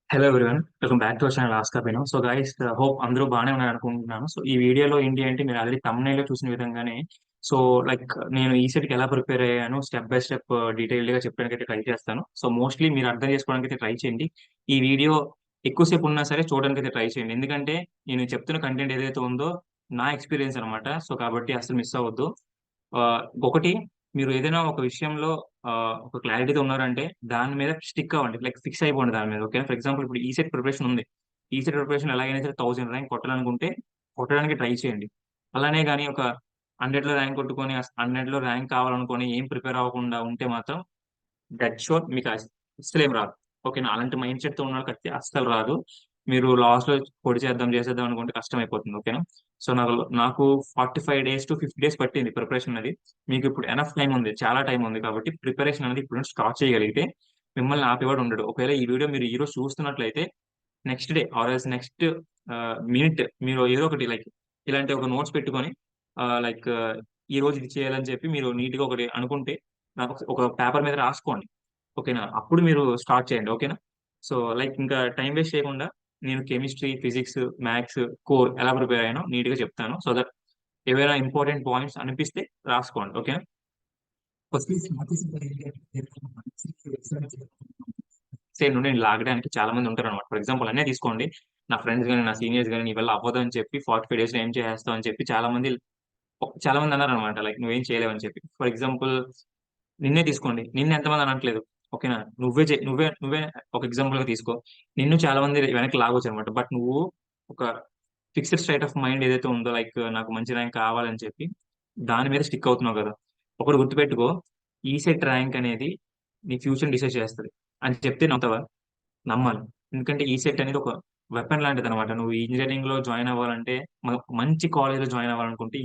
Hello everyone, welcome back to our channel ఆస్కా వినో. So guys, hope అందరూ బాగానే ఉన్నారు అనుకుంటున్నాను. సో ఈ వీడియోలో ఏంటి అంటే మీరు ఆల్రెడీ thumbnail లో చూసిన విధంగానే సో లైక్ నేను ఈ సెట్ కి ఎలా ప్రిపేర్ అయ్యాను స్టెప్ బై స్టెప్ డీటెయిల్డ్ గా చెప్పడానికి అయితే ట్రై చేస్తాను. సో మోస్ట్లీ మీరు అర్థం చేసుకోవడానికి అయితే ట్రై చేయండి. ఈ వీడియో ఎక్కువసేపు ఉన్నా సరే చూడడానికి అయితే ట్రై చేయండి, ఎందుకంటే నేను చెప్తున్న కంటెంట్ ఏదైతే ఉందో నా ఎక్స్పీరియన్స్ అనమాట. సో కాబట్టి అసలు మిస్ అవ్వద్దు. ఆ, ఒకటి, మీరు ఏదైనా ఒక విషయంలో ఆ, ఒక క్లారిటీతో ఉన్నారంటే దాని మీద స్టిక్ అవ్వండి, లైక్ ఫిక్స్ అయిపోండి దాని మీద. ఓకే, ఫర్ ఎగ్జాంపుల్ ఇప్పుడు ఈ సెట్ ప్రిపరేషన్ ఉంది. ఈ సెట్ ప్రిపరేషన్ ఎలాగైనా సరే 1000 ర్యాంక్ కొట్టాలనుకుంటే కొట్టడానికి ట్రై చేయండి. అలానే కానీ ఒక 100 లో ర్యాంక్ కొట్టుకొని 100 లో ర్యాంక్ కావాలనుకొని ఏం ప్రిపేర్ అవ్వకుండా ఉంటే మాత్రం డెడ్ షోర్ మీకు అస్సలు ఏం రాదు. ఓకేనా, అలాంటి మైండ్ సెట్ తో ఉన్న వాళ్ళకి అస్సలు రాదు. మీరు లాస్ట్ లో పొడి చేద్దాం చేసేద్దాం అనుకుంటే కష్టం అయిపోతుంది. ఓకేనా, సో నాకు 45 days to 50 days పట్టింది ప్రిపరేషన్ అనేది. మీకు ఇప్పుడు ఎనఫ్ టైం ఉంది, చాలా టైం ఉంది, కాబట్టి ప్రిపరేషన్ అనేది ఇప్పుడు స్టార్ట్ చేయగలిగితే మిమ్మల్ని ఆపేవాడు ఉండడు. ఒకవేళ ఈ వీడియో మీరు ఈ రోజు చూస్తున్నట్లయితే next day or next minute మీరు ఏదో ఒకటి లైక్ ఇలాంటి ఒక నోట్స్ పెట్టుకొని లైక్ ఈ రోజు ఇది చేయాలని చెప్పి మీరు నీట్ గా ఒకటి అనుకుంటే నాకు ఒక పేపర్ మీద రాసుకోండి. ఓకేనా, అప్పుడు మీరు స్టార్ట్ చేయండి. ఓకేనా, సో లైక్ ఇంకా టైం వేస్ట్ చేయకుండా నేను కెమిస్ట్రీ, ఫిజిక్స్, మ్యాథ్స్, కోర్ ఎలా ప్రిపేర్ అయ్యానో నీట్ గా చెప్తాను. సో దట్ ఏవైనా ఇంపార్టెంట్ పాయింట్స్ అనిపిస్తే రాసుకోండి. ఓకేనా, ఫస్ట్ సైడ్ నుండి నేను లాగడానికి చాలా మంది ఉంటారు అనమాట. ఫర్ ఎగ్జాంపుల్ అన్నీ తీసుకోండి, నా ఫ్రెండ్స్ కానీ నా సీనియర్స్ కానీ నీ వల్ల అవ్వదు అని చెప్పి 45 days లో ఏం చేస్తావు అని చెప్పి చాలా మంది అన్నారు అనమాట, లైక్ నువ్వేం చేయలేవు అని చెప్పి. ఫర్ ఎగ్జాంపుల్ నిన్నే తీసుకోండి, నిన్ను ఎంతమంది అనట్లేదు. ఓకేనా, నువ్వే ఒక ఎగ్జాంపుల్ గా తీసుకో. నిన్ను చాలా మంది వెనక్కి లాగొచ్చు అనమాట, బట్ నువ్వు ఒక ఫిక్స్డ్ స్టేట్ ఆఫ్ మైండ్ ఏదైతే ఉందో లైక్ నాకు మంచి ర్యాంక్ కావాలని చెప్పి దాని మీద స్టిక్ అవుతున్నావు కదా. ఒకటి గుర్తుపెట్టుకో, ఈ సెట్ ర్యాంక్ అనేది నీ ఫ్యూచర్ డిసైడ్ చేస్తుంది అని చెప్తే నమ్ముతావా? నమ్మాలి. ఎందుకంటే ఈ సెట్ అనేది ఒక వెపన్ లాంటిది అనమాట. నువ్వు ఇంజనీరింగ్ లో జాయిన్ అవ్వాలంటే మంచి కాలేజ్ లో జాయిన్ అవ్వాలనుకుంటే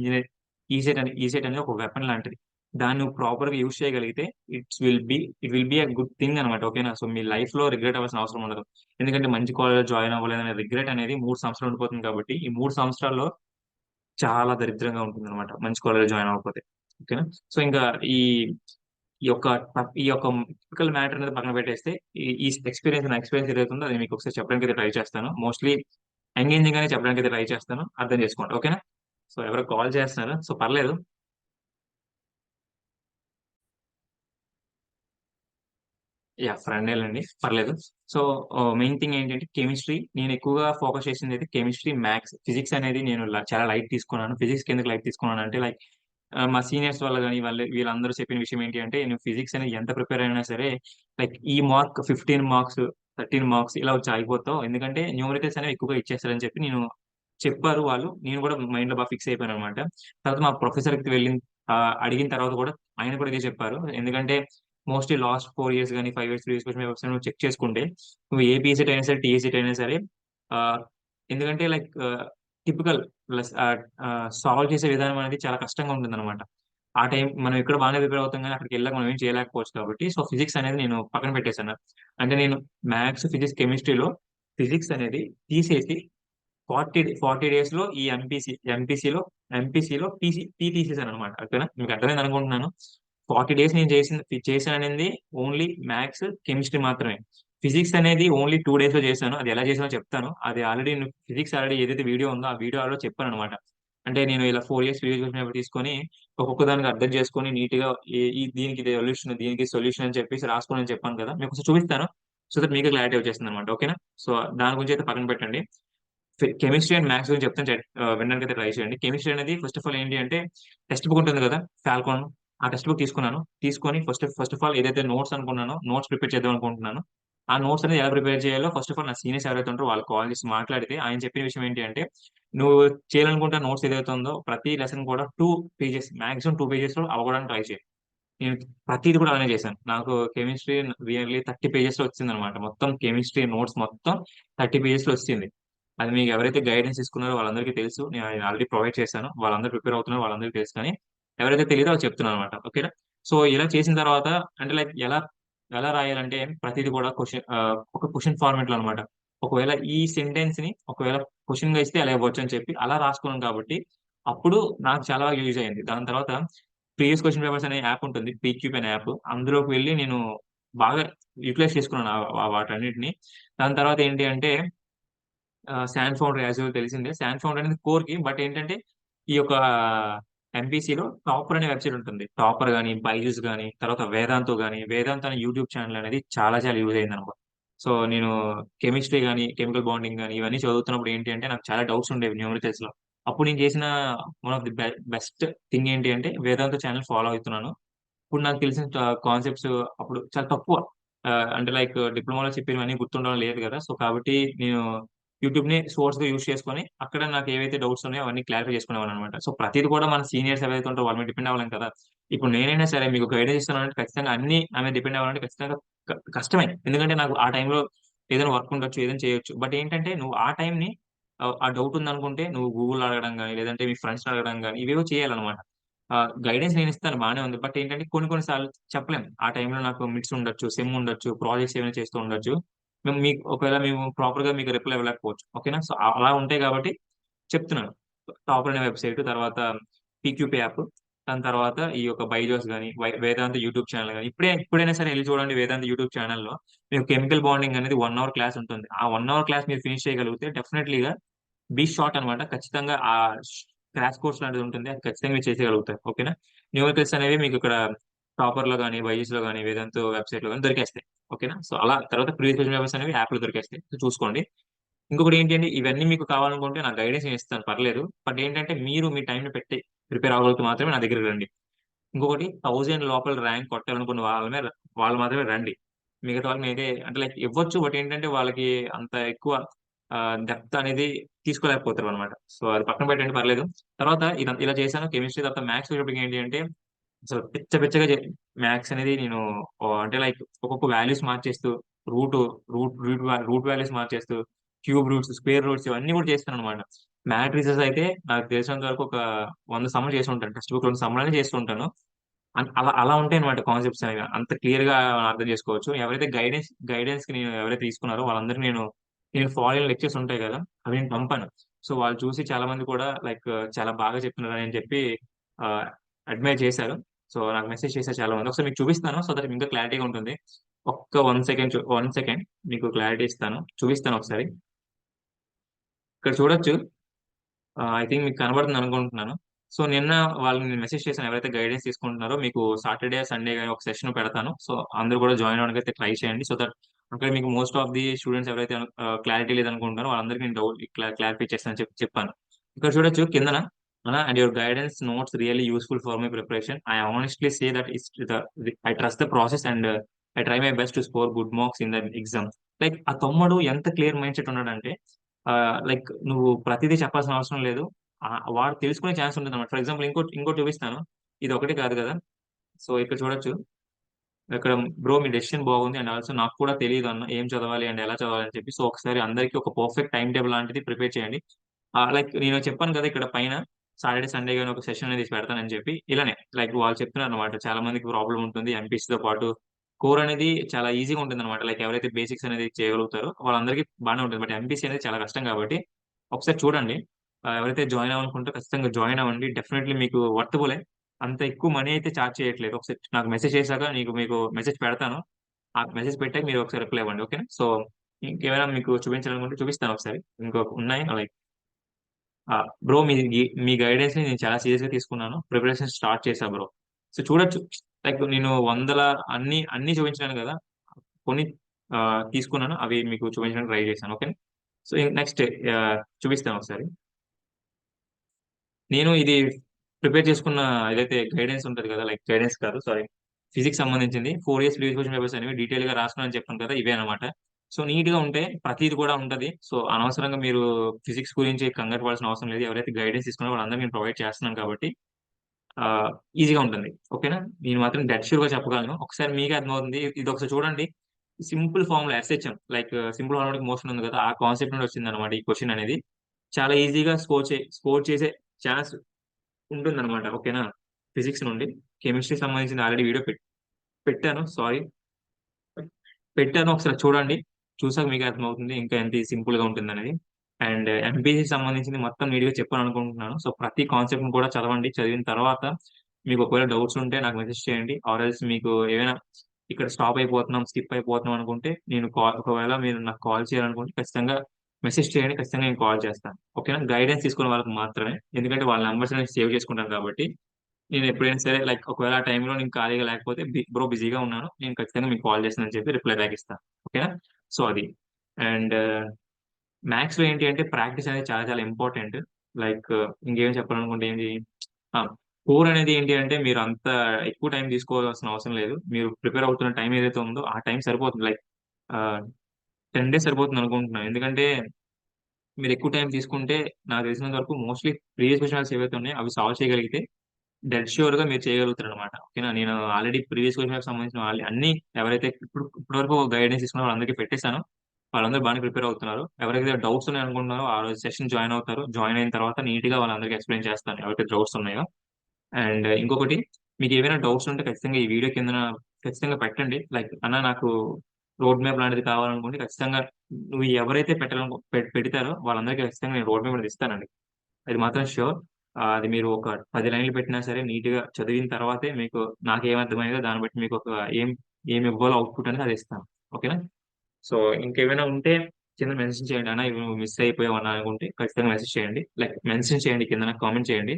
ఈ సెట్ అనేది ఒక వెపన్ లాంటిది. దాన్ని నువ్వు ప్రాపర్ గా యూజ్ చేయగలిగితే it will be a good thing అనమాట. ఓకేనా, సో మీ లైఫ్ లో రిగ్రెట్ అవ్వాల్సిన అవసరం ఉండదు. ఎందుకంటే మంచి కాలేజ్ లో జాయిన్ అవ్వలేదనే రిగ్రెట్ అనేది 3 సంవత్సరాలు ఉండిపోతుంది, కాబట్టి ఈ 3 సంవత్సరాల్లో చాలా దరిద్రంగా ఉంటుంది అనమాట మంచి కాలేజ్ జాయిన్ అవ్వకపోతే. ఓకేనా, సో ఇంకా ఈ ఈ యొక్క టిపికల్ మ్యాటర్ అనేది పక్కన పెట్టేస్తే ఈ ఎక్స్పీరియన్స్ నా ఎక్స్పీరియన్స్ ఏదైతే ఉందో అది మీకు ఒకసారి చెప్పడానికి అయితే ట్రై చేస్తాను. మోస్ట్లీ ఎంగేజింగ్ గానే చెప్పడానికి అయితే ట్రై చేస్తాను, అర్థం చేసుకోండి. ఓకేనా, సో ఎవరో కాల్ చేస్తున్నారు, సో పర్లేదు. యా, ఫ్రెండ్ అండి, పర్లేదు. సో మెయిన్ థింగ్ ఏంటంటే కెమిస్ట్రీ నేను ఎక్కువగా ఫోకస్ చేసింది అయితే కెమిస్ట్రీ, మ్యాథ్స్, ఫిజిక్స్ అనేది నేను చాలా లైట్ తీసుకున్నాను. ఫిజిక్స్ ఎందుకు లైట్ తీసుకున్నాను అంటే లైక్ మా సీనియర్స్ వల్ల కానీ వీళ్ళందరూ చెప్పిన విషయం ఏంటి అంటే నేను ఫిజిక్స్ అనేది ఎంత ప్రిపేర్ అయినా సరే లైక్ ఈ మార్క్ 15 మార్క్స్ 13 మార్క్స్ ఇలా వచ్చి ఆగిపోతావు, ఎందుకంటే న్యూమరికల్స్ అనేవి ఎక్కువగా ఇచ్చేస్తారని చెప్పి చెప్పారు వాళ్ళు. నేను కూడా మైండ్ లో బాగా ఫిక్స్ అయిపోయాను అనమాట. తర్వాత మా ప్రొఫెసర్ కి వెళ్ళిన అడిగిన తర్వాత కూడా ఆయన కూడా ఇదే చెప్పారు. ఎందుకంటే మోస్ట్లీ లాస్ట్ 4 years కానీ 5 years ప్రీవియస్ క్వశ్చన్ పేపర్స్ నువ్వు చెక్ చేసుకుంటే నువ్వు ఏ పీసెట్ అయినా సరే టీఎసెట్ అయినా సరే ఆ, ఎందుకంటే లైక్ టిపికల్ ప్లస్ సాల్వ్ చేసే విధానం అనేది చాలా కష్టంగా ఉంటుంది అనమాట. ఆ టైం మనం ఇక్కడ బాగానే ప్రిపేర్ అవుతాం కానీ అక్కడికి వెళ్ళాక మనం ఏం చేయలేకపోవచ్చు, కాబట్టి సో ఫిజిక్స్ అనేది నేను పక్కన పెట్టేశాను. అంటే నేను మ్యాథ్స్, ఫిజిక్స్, కెమిస్ట్రీలో ఫిజిక్స్ అనేది తీసేసి 40 డేస్ లో ఈ ఎంపీసీలో పీ తీసేసాను అనమాట. ఓకేనా, మీకు అర్థమైంది అనుకుంటున్నాను. 40 days నేను చేశాను అనేది ఓన్లీ మ్యాథ్స్, కెమిస్ట్రీ మాత్రమే. ఫిజిక్స్ అనేది ఓన్లీ 2 days లో చేశాను. అది ఎలా చేసానో చెప్తాను. అది ఆల్రెడీ ఫిజిక్స్ ఆల్రెడీ ఏదైతే వీడియో ఉందో ఆ వీడియో ఆల్రెడీ చెప్పాను అనమాట. అంటే నేను ఇలా 4 years ప్రీవియస్ క్వశ్చన్ పేపర్ తీసుకొని ఒక్కొక్క దానికి అర్థం చేసుకొని నీట్ గా దీనికి ఇది సొల్యూషన్, దీనికి సొల్యూషన్ అని చెప్పేసి రాసుకోని అని చెప్పాను కదా, మీకు ఒకసారి చూపిస్తాను. సో దట్ మీకు క్లారిటీ వచ్చేస్తుంది అనమాట. ఓకేనా, సో దాని గురించి అయితే పక్కన పెట్టండి. కెమిస్ట్రీ అండ్ మ్యాథ్స్ గురించి చెప్తాను, వినడానికి అయితే ట్రై చేయండి. కెమిస్ట్రీ అనేది ఫస్ట్ ఆఫ్ ఆల్ ఏంటి అంటే టెక్స్ట్ బుక్ ఉంటుంది కదా, ఫాల్కాన్. ఆ టెక్స్ట్ బుక్ తీసుకొని ఫస్ట్ ఆఫ్ ఆల్ ఏదైతే నోట్స్ అనుకున్నానో నోట్స్ ప్రిపేర్ చేద్దాం అనుకుంటున్నాను. ఆ నోట్స్ అనేది ఎలా ప్రిపేర్ చేయాలో ఫస్ట్ ఆఫ్ ఆల్ నా సీనియర్స్ ఎవరైతే ఉంటారో వాళ్ళు కాల్ చేసి మాట్లాడితే ఆయన చెప్పిన విషయం ఏంటి అంటే నువ్వు చేయాలనుకుంటే నోట్స్ ఏదైతే ఉందో ప్రతి లెసన్ కూడా 2 pages, మాక్సిమం 2 pages లో అవ్వడానికి ట్రై చేయి. నేను ప్రతిది కూడా అలానే చేశాను. నాకు కెమిస్ట్రీ నియర్లీ 30 pages లో వచ్చింది అనమాట. మొత్తం కెమిస్ట్రీ నోట్స్ మొత్తం 30 pages లో వచ్చింది. అది మీకు ఎవరైతే గైడెన్స్ తీసుకున్నారో వాళ్ళందరికీ తెలుసు. నేను ఆల్రెడీ ప్రొవైడ్ చేశాను, వాళ్ళందరూ ప్రిపేర్ అవుతున్నారు, వాళ్ళందరికీ తెలుసు. కానీ ఎవరైతే తెలియదో వాళ్ళు చెప్తున్నాను అనమాట. ఓకేనా, సో ఇలా చేసిన తర్వాత అంటే లైక్ ఎలా ఎలా రాయాలంటే ప్రతిది కూడా ఒక క్వశ్చన్ ఫార్మేట్ లో అనమాట. ఒకవేళ క్వశ్చన్ గా ఇస్తే అలా ఇవ్వచ్చు అని చెప్పి అలా రాసుకున్నాను, కాబట్టి అప్పుడు నాకు చాలా బాగా యూజ్ అయింది. దాని తర్వాత ప్రీవియస్ క్వశ్చన్ పేపర్స్ అనే యాప్ ఉంటుంది, పీక్యూబ్ అనే యాప్. అందులోకి వెళ్ళి నేను బాగా యుటిలైజ్ చేసుకున్నాను వాటన్నిటిని. దాని తర్వాత ఏంటి అంటే శాన్ ఫౌండరీ యాజ్ యూజువల్ తెలిసిందే. శాన్ ఫౌండరీ అనేది కోర్‌కి. బట్ ఏంటంటే ఈ యొక్క ఎంపీసీలో టాపర్ అనే వెబ్‌సైట్ ఉంటుంది. టాపర్ గాని, బైజూస్ గాని, తర్వాత వేదాంతో గాని, వేదాంత్ అనే యూట్యూబ్ ఛానెల్ అనేది చాలా యూజ్ అయిందనమాట. సో, నేను కెమిస్ట్రీ గాని, కెమికల్ బాండింగ్ గాని ఇవన్నీ చదువుతున్నప్పుడు ఏంటి అంటే నాకు చాలా డౌట్స్ ఉండేవి న్యూమరికల్స్‌లో. అప్పుడు నేను చేసిన one of the best thing ఏంటి అంటే వేదాంత ఛానెల్ ఫాలో అవుతున్నాను. ఇప్పుడు నాకు తెలిసిన కాన్సెప్ట్స్ అప్పుడు చాలా తక్కువ. అంటే లైక్ డిప్లొమాలో చెప్పినవన్నీ గుర్తుండడం లేదు గదా! సో, కాబట్టి నేను యూట్యూబ్‌ని సోర్స్‌గా యూజ్ చేసుకొని, అక్కడ నాకు ఏవైతే డౌట్స్ ఉన్నాయో అవన్నీ క్లారిఫై చేసుకునేవాడిననమాట. సో, ప్రతీది కూడా మన సీనియర్స్ ఎవరైతే ఉంటారో వాళ్ళ మీద డిపెండ్ అవ్వలేం కదా! ఇప్పుడు నేనైనా సరే మీకు గైడెన్స్ ఇస్తున్నానంటే ఖచ్చితంగా అన్నీ నా మీద డిపెండ్ అవ్వాలంటే ఖచ్చితంగా కష్టమే. ఎందుకంటే నాకు ఆ టైంలో ఏదైనా వర్క్ ఉండొచ్చు, ఏదైనా చేయొచ్చు. బట్ ఏంటంటే నువ్వు ఆ టైంని ఆ డౌట్ ఉందనుకుంటే నువ్వు గూగుల్‌లో అడగడం గాని, లేదంటే మీ ఫ్రెండ్స్‌ని అడగడం గాని ఇవేవో చేయాలనమాట. గైడెన్స్ నేనిస్తాను బానే ఉంది. బట్ ఏంటంటే కొన్ని సార్లు చెప్పలేం. ఆ టైంలో నాకు మిడ్స్ ఉండొచ్చు, సెమ్ ఉండొచ్చు, ప్రాజెక్ట్స్ ఏమైనా చేస్తూ ఉండొచ్చు. ఒకవేళ మేము ప్రాపర్‌గా మీకు రిప్లై ఇవ్వలేకపోవచ్చు. ఓకేనా? సో, అలా ఉంటాయి గాబట్టి చెప్తున్నాను. టాపర్ అనే వెబ్‌సైట్ తర్వాత పీక్యూపీ యాప్. దాని తర్వాత ఈ యొక్క బైజూస్ గాని, వేదాంత యూట్యూబ్ ఛానెల్ గాని ఇప్పుడైనా సరే ఎళ్లి చూడండి వేదాంత యూట్యూబ్ ఛానెల్‌లో మీకు కెమికల్ బాండింగ్ అనేది 1 అవర్ క్లాస్ ఉంటుంది. ఆ 1 అవర్ క్లాస్ మీరు ఫినిష్ చేయగలిగితే డెఫినైట్‌లీగా బీ షార్ట్ అనమాట. ఖచ్చితంగా క్రాష్ కోర్స్ లాంటిది ఉంటుంది. అది ఖచ్చితంగా మీరు చేసేయగలుగుతారు. ఓకేనా? న్యూమెరికల్స్ అనేవి మీకిక్కడ టాపర్‌లో గాని, బైజూస్‌లో గాని, వేదాంతు వెబ్‌సైట్‌లో గాని దొరికేస్తాయి. ఓకేనా? సో, అలా తర్వాత ప్రీవియస్ క్వెషన్ పేపర్స్ అనేవి యాప్‌లో దొరికేస్తాయి. సో, చూసుకోండి. ఇంకొకటి ఏంటి అంటే ఇవన్నీ మీకు కావాలనుకుంటే నాకు గైడెన్స్ నేనిస్తాను పర్లేదు. బట్ ఏంటంటే మీరు మీ టైమ్‌ని పెట్టి ప్రిపేర్ అవ్వగలిగితే మాత్రమే నా దగ్గరికి రండి. ఇంకొకటి 1000 లోపల ర్యాంక్ కొట్టాలనుకున్న వాళ్ళు మాత్రమే రండి. మిగతా వాళ్ళని నేనైతే అంటే లైక్ ఇవ్వచ్చు. బట్ ఏంటంటే వాళ్ళకి అంత ఎక్కువ డెప్త్ అనేది తీసుకోలేకపోతారనమాట. సో, అది పక్కన పెట్టండి పర్లేదు. తర్వాత ఇలా చేశాను కెమిస్ట్రీ తర్వాత మ్యాథ్స్ వచ్చేటప్పటికి ఏంటి అంటే అసలు పిచ్చగా మ్యాథ్స్ అనేది నేను అంటే లైక్ ఒక్కొక్క వాల్యూస్ మార్చేస్తూ రూట్ రూట్ వాల్యూస్ మార్చేస్తూ క్యూబ్ రూట్స్, స్క్వేర్ రూట్స్ ఇవన్నీ కూడా చేస్తాననమాట. మ్యాట్రిసెస్ అయితే నాకు తెలిసినంత వరకు ఒక 100 సమ్‌లు చేసుంటాను. టెక్స్ట్ బుక్‌లో ఉన్న సమ్‌లన్నీ చేస్తూ ఉంటాను. అలా ఉంటాయన్నమాట కాన్సెప్ట్స్ అనేవి. అంత క్లియర్‌గా అర్థం చేసుకోవచ్చు. ఎవరైతే గైడెన్స్‌కి నేను ఎవరైతే తీసుకున్నారో వాళ్ళందరిని నేను ఫాలో అయిన లెక్చర్స్ ఉంటాయి గదా! అవి నేను పంపాను. సో, వాళ్ళు చూసి చాలా మంది కూడా లైక్ చాలా బాగా చెప్తున్నారని చెప్పి ఆహ్, అడ్మైర్ చేశారు. సో, నాకు మెసేజ్ చేశారు చాలా మంది. ఒకసారి మీకు చూపిస్తాను. సో దట్ ఇంకా క్లారిటీగా ఉంటుంది. ఒక్క 1 సెకండ్ మీకు క్లారిటీ ఇస్తాను. చూపిస్తాను ఒకసారి. ఇక్కడ చూడొచ్చు. ఐ థింక్ మీకు కనబడుతుందనుకుంటున్నాను. సో, నిన్న వాళ్ళని నేను మెసేజ్ చేశాను. ఎవరైతే గైడెన్స్ తీసుకుంటున్నారో మీకు సాటర్‌డే, సండే గాని ఒక సెషన్ పెడతాను. సో, అందరూ కూడా జాయిన్ అవ్వడానికైతే ట్రై చేయండి. సో దట్ అక్కడ మీకు మోస్ట్ ఆఫ్ ది స్టూడెంట్స్ ఎవరైతే క్లారిటీ లేదనుకుంటున్నారో వాళ్ళందరికి నేను డౌట్ క్లారిఫై చేస్తానని చెప్పాను. ఇక్కడ చూడొచ్చు కిందన and your guidance notes really useful for my preparation. I honestly say that I trust the process and I try my best to score good marks in the exam. Like ఆ తమ్ముడు ఎంత clear mind set ఉన్నాడంటే like నువ్వు ప్రతిదీ చెప్పాల్సిన అవసరం లేదు. వాడు తెలుసుకునే ఛాన్స్ ఉంటుందన్నమాట. ఫర్ ఎగ్జాంపుల్ ఇంకోటి చూపిస్తాను. ఇదొకటే కాదు గదా! సో, ఇక్కడ చూడొచ్చు. ఇక్కడ బ్రో మీ డెసిషన్ బాగుంది. అండ్ ఆల్సో నాకు కూడా తెలీదన్న ఏం చదవాలి అండ్ ఎలా చదవాలి అని చెప్పి. సో, ఒకసారి అందరికి ఒక పర్ఫెక్ట్ టైమ్ టేబుల్ లాంటిది ప్రిపేర్ చేయండి. లైక్ నేను చెప్పాను కదా! ఇక్కడ పైన సాటర్‌డే, సండే గాని ఒక సెషన్ అనేది పెడతానని చెప్పి. ఇలానే లైక్ వాళ్ళు చెప్తున్నారన్నమాట. చాలా మందికి ప్రాబ్లమ్ ఉంటుంది. ఎంపీసీతో పాటు కోర్ అనేది చాలా ఈజీగా ఉంటుందన్నమాట. లైక్ ఎవరైతే బేసిక్స్ అనేది చేయగలుగుతారో వాళ్ళందరికీ బానే ఉంటుంది. బట్ ఎంపీసీ అనేది చాలా కష్టం కాబట్టి ఒకసారి చూడండి. ఎవరైతే జాయిన్ అవ్వాలనుకుంటే ఖచ్చితంగా జాయిన్ అవ్వండి. డెఫినైట్‌లీ మీకు వర్తబులే. అంత ఎక్కువ మనీ అయితే చార్జ్ చేయట్లేదు. ఒకసారి నాకు మెసేజ్ చేసాక మీకు మెసేజ్ పెడతాను. ఆ మెసేజ్ పెట్టాక మీరు ఒకసారి రిప్లై ఇవ్వండి. ఓకేనా? సో, ఇంకేమైనా మీకు చూపించాలనుకుంటే చూపిస్తాను ఒకసారి. ఉన్నాయి లైక్ బ్రో మీ గైడెన్స్‌ని నేను చాలా సీరియస్‌గా తీసుకున్నాను. ప్రిపరేషన్ స్టార్ట్ చేశా బ్రో. సో, చూడొచ్చు. లైక్ నేను వందల అన్నీ చూపించలేను గదా! కొన్ని తీసుకున్నాను. అవి మీకు చూపించడానికి ట్రై చేశాను. ఓకేనా? సో, నెక్స్ట్ చూపిస్తాను ఒకసారి. నేను ఇది ప్రిపేర్ చేసుకున్న ఏదైతే గైడెన్స్ ఉంటది కదా! లైక్ గైడెన్స్ కాదు సారీ. ఫిజిక్స్ సంబంధించింది. 4 ఇయర్స్ ప్రీవియస్ క్వెషన్ పేపర్స్ అనేవి డీటెయిల్‌గా రాసుకున్నానని చెప్పాను కదా! ఇవే అన్నమాట. సో, నీట్‌గా ఉంటే ప్రతీది కూడా ఉంటది. సో, అనవసరంగా మీరు ఫిజిక్స్ గురించి కంగారు పడాల్సిన అవసరం లేదు. ఎవరైతే గైడెన్స్ తీసుకున్నారో వాళ్ళందరికీ నేను ప్రొవైడ్ చేస్తున్నాను కాబట్టి ఆహ్, ఈజీగా ఉంటుంది. ఓకేనా? నేను మాత్రం డెడ్ ష్యూర్‌గా చెప్పగలను. ఒకసారి మీకే అర్థమవుతుంది. ఇదొకసారి చూడండి. Simple formula SHM like simple harmonic motion ఉంది కదా! ఆ కాన్సెప్ట్ నుండి వచ్చిందన్నమాట ఈ క్వెషన్ అనేది. చాలా ఈజీగా స్కోర్ చేసే ఛాన్స్ ఉంటుందనమాట. ఓకేనా? ఫిజిక్స్ నుండి. కెమిస్ట్రీకి సంబంధించింది ఆల్రెడీ వీడియో పెట్టాను. సారీ. పెట్టాను. ఒకసారి చూడండి. చూసాక మీకే అర్థమవుతుంది. ఇంకా ఎంత సింపుల్‌గా ఉంటుందనేది. అండ్ ఎంపీసీకి సంబంధించింది మొత్తం నీట్‌గా చెప్పాననుకుంటున్నాను. సో, ప్రతి కాన్సెప్ట్‌ని కూడా చదవండి. చదివిన తర్వాత మీకు ఒకవేళ డౌట్స్ ఉంటే నాకు మెసేజ్ చేయండి. ఆర్ ఎల్స్ మీకు ఏవైనా ఇక్కడ స్టాప్ అయిపోతున్నాం, స్కిప్ అయిపోతున్నాం అనుకుంటే ఒకవేళ మీరు నాకు కాల్ చేయాలనుకుంటే ఖచ్చితంగా మెసేజ్ చేయండి. ఖచ్చితంగా నేను కాల్ చేస్తాను. ఓకేనా? గైడెన్స్ తీసుకునే వాళ్ళకి మాత్రమే. ఎందుకంటే వాళ్ళ నంబర్స్ అనేది సేవ్ చేసుకుంటాను కాబట్టి, నేను ఎప్పుడైనా సరే లైక్ ఒకవేళ ఆ టైంలో నేను ఖాళీగా లేకపోతే బ్రో బిజీగా ఉన్నాను. నేను ఖచ్చితంగా మీకు కాల్ చేస్తానని చెప్పి రిప్లై బ్యాక్ ఇస్తాను. ఓకేనా? సో అది. అండ్ మ్యాథ్స్‌లో ఏంటి అంటే ప్రాక్టీస్ అనేది చాలా చాలా ఇంపార్టెంట్. లైక్ ఇంకేం చెప్పాలనుకుంటే ఏంటి ఆ! కోర్ అనేది ఏంటి అంటే మీరు అంత ఎక్కువ టైం తీసుకోవాల్సిన అవసరం లేదు. మీరు ప్రిపేర్ అవుతున్న టైం ఏదైతే ఉందో ఆ టైం సరిపోతుంది. లైక్ ఆహ్, 10 డేస్ సరిపోతుందనుకుంటున్నాను. ఎందుకంటే మీరు ఎక్కువ టైం తీసుకుంటే నాకు తెలిసినంత వరకు మోస్ట్‌లీ ప్రీవియస్ క్వెషన్స్ ఏవైతే ఉన్నాయో అవి సాల్వ్ చేయగలిగితే డెడ్ ష్యూర్‌గా మీరు చేయగలుగుతారనమాట. ఓకేనా? నేను ఆల్రెడీ ప్రీవియస్ క్వెషన్‌కి సంబంధించిన అన్నీ ఎవరైతే ఇప్పటి వరకు గైడెన్స్ తీసుకున్నారో వాళ్ళందరికీ పెట్టేసాను. వాళ్ళందరూ బానే ప్రిపేర్ అవుతున్నారు. ఎవరికైతే డౌట్స్ ఉన్నాయనుకుంటున్నారో ఆ రోజు సెషన్ జాయిన్ అవుతారు. జాయిన్ అయిన తర్వాత నీట్‌గా వాళ్ళందరికీ ఎక్స్‌ప్లెయిన్ చేస్తాను. ఎవరికైతే డౌట్స్ ఉన్నాయో. అండ్ ఇంకొకటి మీకేమైనా డౌట్స్ ఉంటే ఖచ్చితంగా ఈ వీడియో కిందన ఖచ్చితంగా పెట్టండి. లైక్ అన్న నాకు రోడ్ మ్యాప్ లాంటిది కావాలనుకుంటే ఖచ్చితంగా నువ్వు ఎవరైతే పెడతారో వాళ్ళందరికీ ఖచ్చితంగా నేను రోడ్ మ్యాప్ అనేది ఇస్తానండి. అది మాత్రం ష్యూర్. అది మీరు ఒక 10 లైన్‌లు పెట్టినా సరే నీట్‌గా చదివిన తర్వాతే మీకు నాకేమర్థమైందో దాన్ని బట్టి మీకొక ఏం ఏమివ్వాలో ఔట్‌పుట్ అనేది అది ఇస్తాను. ఓకేనా? సో, ఇంకేమైనా ఉంటే కింద మెన్షన్ చేయండి. అన్న ఇవి నువ్వు మిస్ అయిపోయావు అన్న అనుకుంటే ఖచ్చితంగా మెసేజ్ చేయండి. లైక్ మెన్షన్ చేయండి కిందన కామెంట్ చేయండి.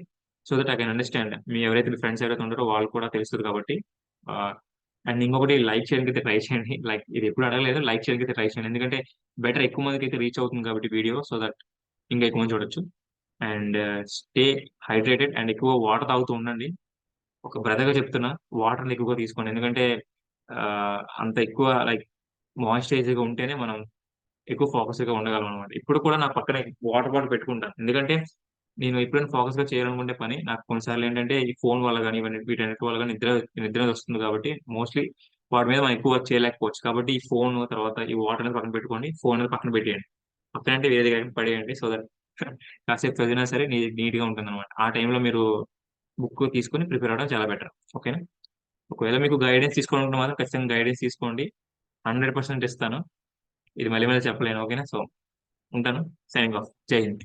So that I can understand. Me friends ఎవరైతే ఉంటారో వాళ్ళు కూడా తెలుస్తది కాబట్టి. ఆహ్, అండ్ ఇంకొకటి లైక్ చేయడానికైతే ట్రై చేయండి. లైక్ ఇది ఎప్పుడు అడగలేదు. లైక్ చేయడానికైతే ట్రై చేయండి. ఎందుకంటే బెటర్ ఎక్కువ మందికైతే రీచ్ అవుతుంది కాబట్టి వీడియో. సో దట్ ఇంకా ఎక్కువ మంది చూడొచ్చు. అండ్ స్టే హైడ్రేటెడ్ అండ్ ఎక్కువ వాటర్ తాగుతూ ఉండండి. ఒక బ్రదర్‌గా చెప్తున్నా వాటర్‌ని ఎక్కువగా తీసుకోండి. ఎందుకంటే అంత ఎక్కువ లైక్ మాయిశ్చరైజర్‌గా ఉంటేనే మనం ఎక్కువ ఫోకస్‌గా ఉండగలమనమాట. ఇప్పుడు కూడా నా పక్కనే వాటర్ బాటిల్ పెట్టుకుంటాను. ఎందుకంటే, నేను ఎప్పుడైనా ఫోకస్‌గా చేయాలనుకుంటే పని, నాకు కొన్ని సార్లేంటంటే, ఈ ఫోను వల్ల గాని, వీటన్నిటి వల్ల గాని నిద్ర అనేది వస్తుంది కాబట్టి, మోస్ట్‌లీ వాటి మీద మనం ఎక్కువ వర్క్ చేయలేకపోవచ్చు. కాబట్టి ఈ ఫోను, తర్వాత ఈ వాటర్ అనేది పక్కన పెట్టుకోండి. ఫోన్ అనేది పక్కన పెట్టేయండి. పక్కనంటే వేరేది గాని పడేయండి. సో దట్ కాసేపు చదివినా సరే నీట్‌గా ఉంటుందనమాట. ఆ టైంలో మీరు బుక్ తీసుకొని ప్రిపేర్ అవ్వడం చాలా బెటర్. ఓకేనా? ఒకవేళ మీకు గైడెన్స్ తీసుకోవాలనుకుంటే మాత్రం ఖచ్చితంగా గైడెన్స్ తీసుకోండి. 100% ఇస్తాను. ఇది మళ్ళీ మళ్ళీ చెప్పలేను. ఓకేనా? సో ఉంటాను. Signing off. జై హింద్.